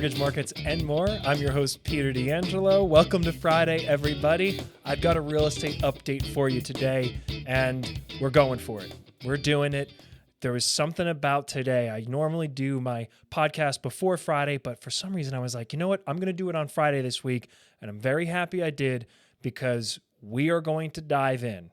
mortgage markets, and more. I'm your host, Peter D'Angelo. Welcome to Friday, everybody. I've got a real estate update for you today, and we're going for it. We're doing it. There was something about today. I normally do my podcast before Friday, but for some reason I was like, you know what? I'm going to do it on Friday this week, and I'm very happy I did because we are going to dive in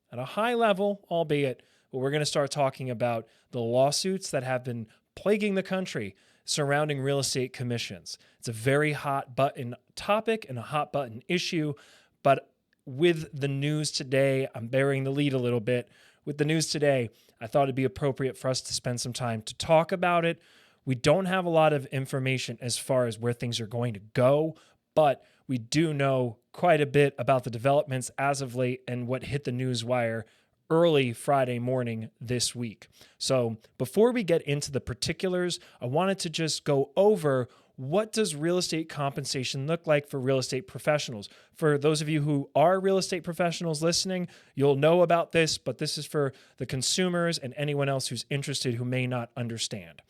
at a high level, albeit, but we're going to start talking about the lawsuits that have been plaguing the country surrounding real estate commissions. It's a very hot button topic and a hot button issue, but with the news today, I'm bearing the lead a little bit. With the news today, I thought it'd be appropriate for us to spend some time to talk about it. We don't have a lot of information as far as where things are going to go, but we do know quite a bit about the developments as of late and what hit the news wire early Friday morning this week. So before we get into the particulars, I wanted to just go over what does real estate compensation look like for real estate professionals. For those of you who are real estate professionals listening, you'll know about this, but this is for the consumers and anyone else who's interested who may not understand.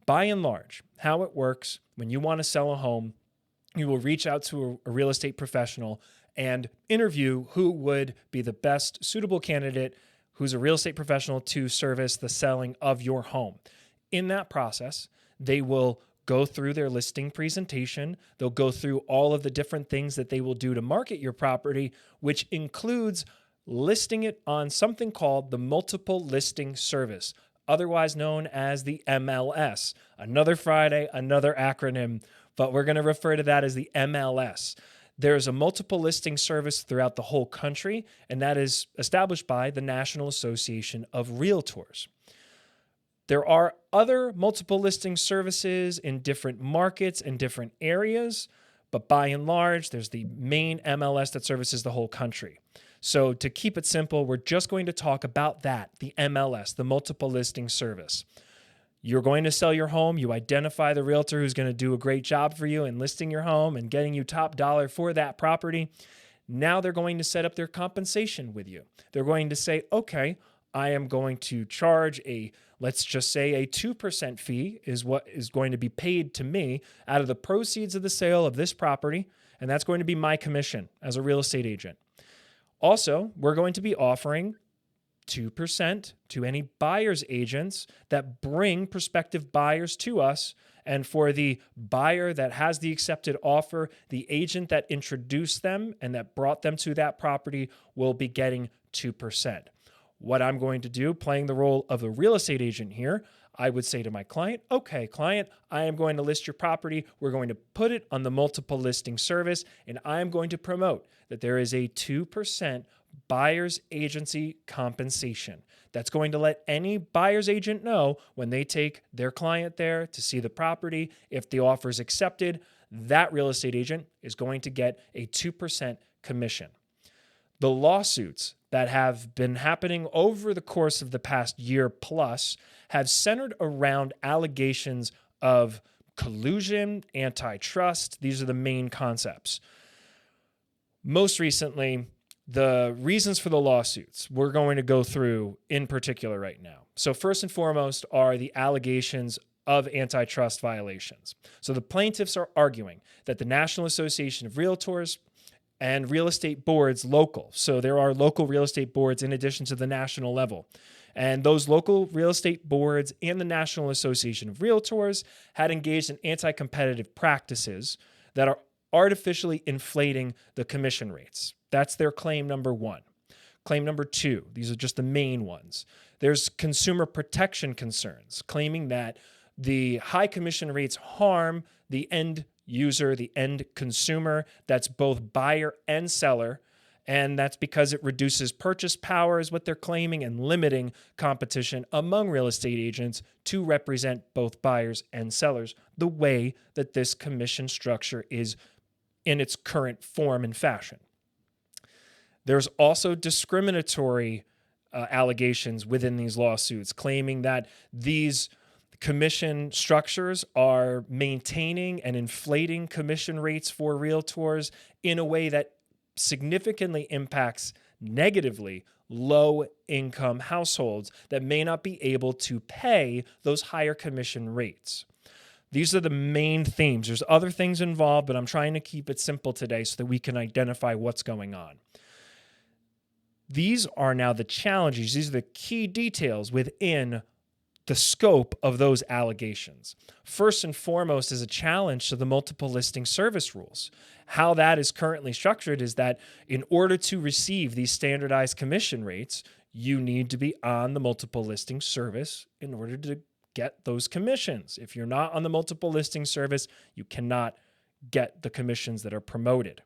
By and large, how it works when you want to sell a home, you will reach out to a real estate professional and interview who would be the best suitable candidate who's a real estate professional to service the selling of your home. In that process, they will go through their listing presentation. They'll go through all of the different things that they will do to market your property, which includes listing it on something called the multiple listing service, otherwise known as the MLS. Another Friday, another acronym, but we're going to refer to that as the MLS. There's a multiple listing service throughout the whole country, and that is established by the National Association of Realtors. There are other multiple listing services in different markets and different areas, but by and large, there's the main MLS that services the whole country. So to keep it simple, we're just going to talk about that, the MLS, the multiple listing service. You're going to sell your home. You identify the realtor who's going to do a great job for you in listing your home and getting you top dollar for that property. Now they're going to set up their compensation with you. They're going to say, okay, I am going to charge let's just say a 2% fee is what is going to be paid to me out of the proceeds of the sale of this property. And that's going to be my commission as a real estate agent. Also, we're going to be offering 2% to any buyer's agents that bring prospective buyers to us. And for the buyer that has the accepted offer, the agent that introduced them and that brought them to that property will be getting 2%. What I'm going to do, playing the role of a real estate agent here, I would say to my client, okay, client, I am going to list your property. We're going to put it on the multiple listing service, and I am going to promote that there is a 2% buyer's agency compensation. That's going to let any buyer's agent know when they take their client there to see the property. If the offer is accepted, that real estate agent is going to get a 2% commission. The lawsuits that have been happening over the course of the past year plus have centered around allegations of collusion, antitrust. These are the main concepts. Most recently, the reasons for the lawsuits we're going to go through in particular right now. So first and foremost are the allegations of antitrust violations. So the plaintiffs are arguing that the National Association of Realtors and real estate boards local. So there are local real estate boards in addition to the national level. And those local real estate boards and the National Association of Realtors had engaged in anti-competitive practices that are artificially inflating the commission rates. That's their claim number one. Claim number two, these are just the main ones. There's consumer protection concerns, claiming that the high commission rates harm the end user, the end consumer, that's both buyer and seller, and that's because it reduces purchase power is what they're claiming and limiting competition among real estate agents to represent both buyers and sellers the way that this commission structure is in its current form and fashion. There's also discriminatory allegations within these lawsuits claiming that these commission structures are maintaining and inflating commission rates for realtors in a way that significantly impacts negatively low-income households that may not be able to pay those higher commission rates. These are the main themes. There's other things involved, but I'm trying to keep it simple today so that we can identify what's going on. These are now the challenges. These are the key details within the scope of those allegations. First and foremost is a challenge to the multiple listing service rules. How that is currently structured is that in order to receive these standardized commission rates, you need to be on the multiple listing service in order to get those commissions. If you're not on the multiple listing service, you cannot get the commissions that are promoted.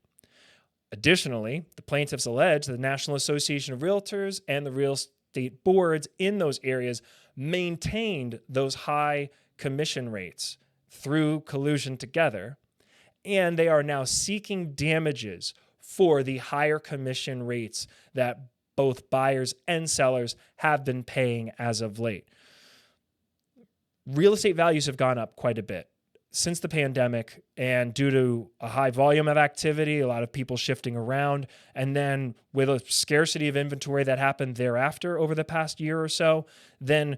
Additionally, the plaintiffs allege the National Association of Realtors and the real estate boards in those areas maintained those high commission rates through collusion together, and they are now seeking damages for the higher commission rates that both buyers and sellers have been paying as of late. Real estate values have gone up quite a bit since the pandemic, and due to a high volume of activity, a lot of people shifting around, and then with a scarcity of inventory that happened thereafter over the past year or so, then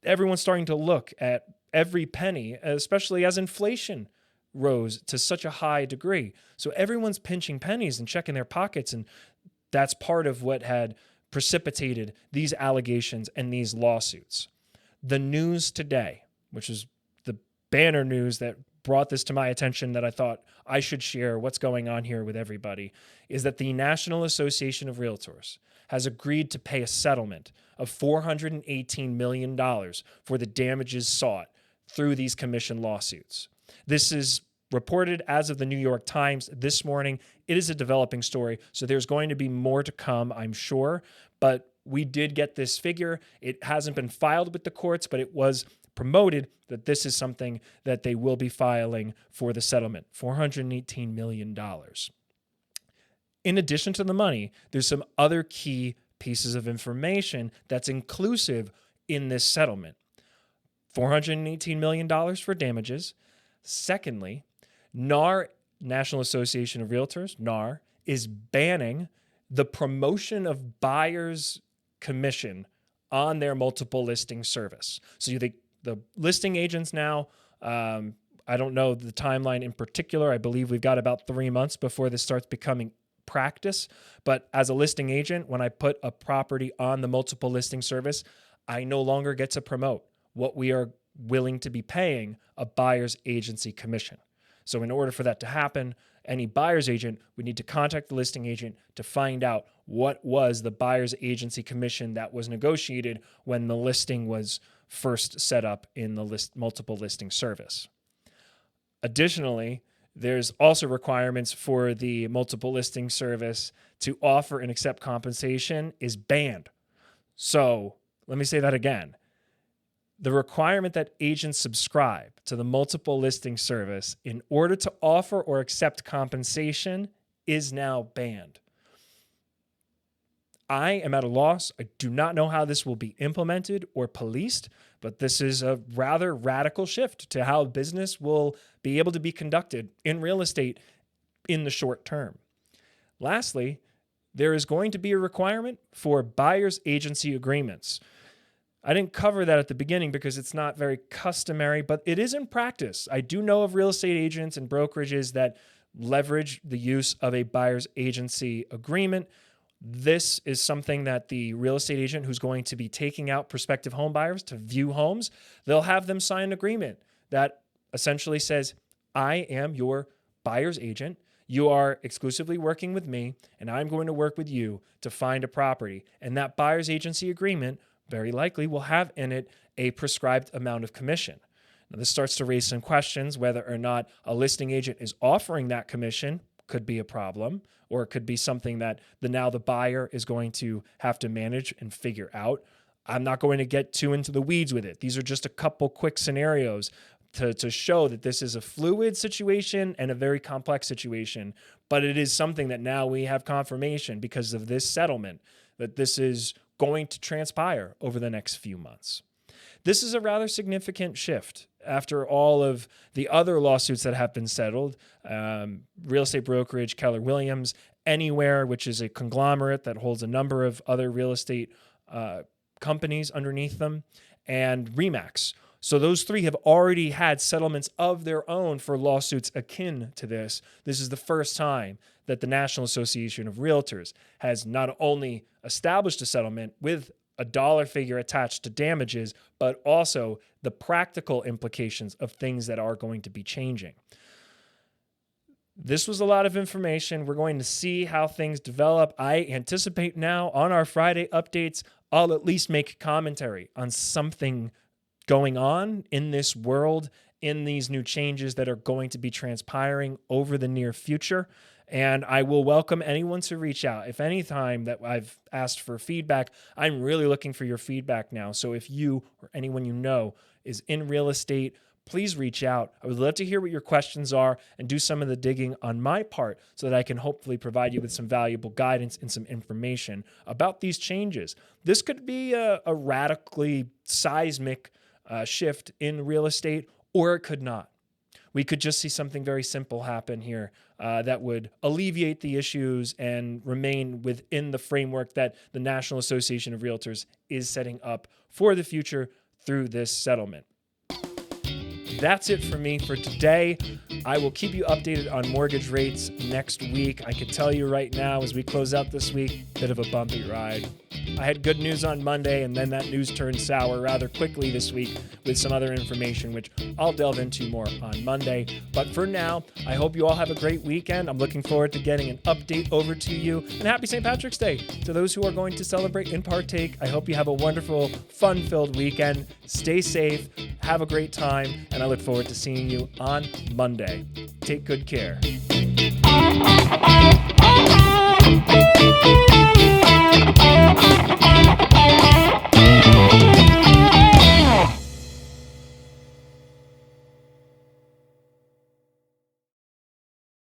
everyone's starting to look at every penny, especially as inflation rose to such a high degree. So everyone's pinching pennies and checking their pockets, and that's part of what had precipitated these allegations and these lawsuits. The news today, which is the banner news that brought this to my attention that I thought I should share what's going on here with everybody, is that the National Association of Realtors has agreed to pay a settlement of $418 million for the damages sought through these commission lawsuits. This is reported as of the New York Times this morning. It is a developing story, so there's going to be more to come, I'm sure, but we did get this figure. It hasn't been filed with the courts, but it was promoted that this is something that they will be filing for the settlement, $418 million. In addition to the money, there's some other key pieces of information that's inclusive in this settlement. $418 million for damages. Secondly, NAR, National Association of Realtors, NAR, is banning the promotion of buyers' commission on their multiple listing service. So the listing agents now, I don't know the timeline in particular. I believe we've got about 3 months before this starts becoming practice. But as a listing agent, when I put a property on the multiple listing service, I no longer get to promote what we are willing to be paying a buyer's agency commission. So in order for that to happen, any buyer's agent would need to contact the listing agent to find out what was the buyer's agency commission that was negotiated when the listing was first set up in the multiple listing service. Additionally, there's also requirements for the multiple listing service to offer and accept compensation is banned. So let me say that again. The requirement that agents subscribe to the multiple listing service in order to offer or accept compensation is now banned. I am at a loss. I do not know how this will be implemented or policed, but this is a rather radical shift to how business will be able to be conducted in real estate in the short term. Lastly, there is going to be a requirement for buyer's agency agreements. I didn't cover that at the beginning because it's not very customary, but it is in practice. I do know of real estate agents and brokerages that leverage the use of a buyer's agency agreement. This is something that the real estate agent who's going to be taking out prospective home buyers to view homes, they'll have them sign an agreement that essentially says, I am your buyer's agent. You are exclusively working with me, and I'm going to work with you to find a property. And that buyer's agency agreement very likely will have in it a prescribed amount of commission. Now, this starts to raise some questions whether or not a listing agent is offering that commission could be a problem, or it could be something that the buyer is going to have to manage and figure out. I'm not going to get too into the weeds with it. These are just a couple quick scenarios to show that this is a fluid situation and a very complex situation, but it is something that now we have confirmation because of this settlement that this is going to transpire over the next few months. This is a rather significant shift after all of the other lawsuits that have been settled. Real estate brokerage, Keller Williams, Anywhere, which is a conglomerate that holds a number of other real estate companies underneath them, and RE/MAX. So those three have already had settlements of their own for lawsuits akin to this. This is the first time that the National Association of Realtors has not only established a settlement with a dollar figure attached to damages, but also the practical implications of things that are going to be changing. This was a lot of information. We're going to see how things develop. I anticipate now on our Friday updates, I'll at least make commentary on something going on in this world, in these new changes that are going to be transpiring over the near future. And I will welcome anyone to reach out. If any time that I've asked for feedback, I'm really looking for your feedback now. So if you or anyone you know is in real estate, please reach out. I would love to hear what your questions are and do some of the digging on my part so that I can hopefully provide you with some valuable guidance and some information about these changes. This could be a radically seismic shift in real estate, or it could not. We could just see something very simple happen here that would alleviate the issues and remain within the framework that the National Association of Realtors is setting up for the future through this settlement. That's it for me for today. I will keep you updated on mortgage rates next week. I can tell you right now, as we close out this week, bit of a bumpy ride. I had good news on Monday, and then that news turned sour rather quickly this week with some other information, which I'll delve into more on Monday. But for now, I hope you all have a great weekend. I'm looking forward to getting an update over to you. And happy St. Patrick's Day to those who are going to celebrate and partake. I hope you have a wonderful, fun-filled weekend. Stay safe, have a great time, and I look forward to seeing you on Monday. Take good care.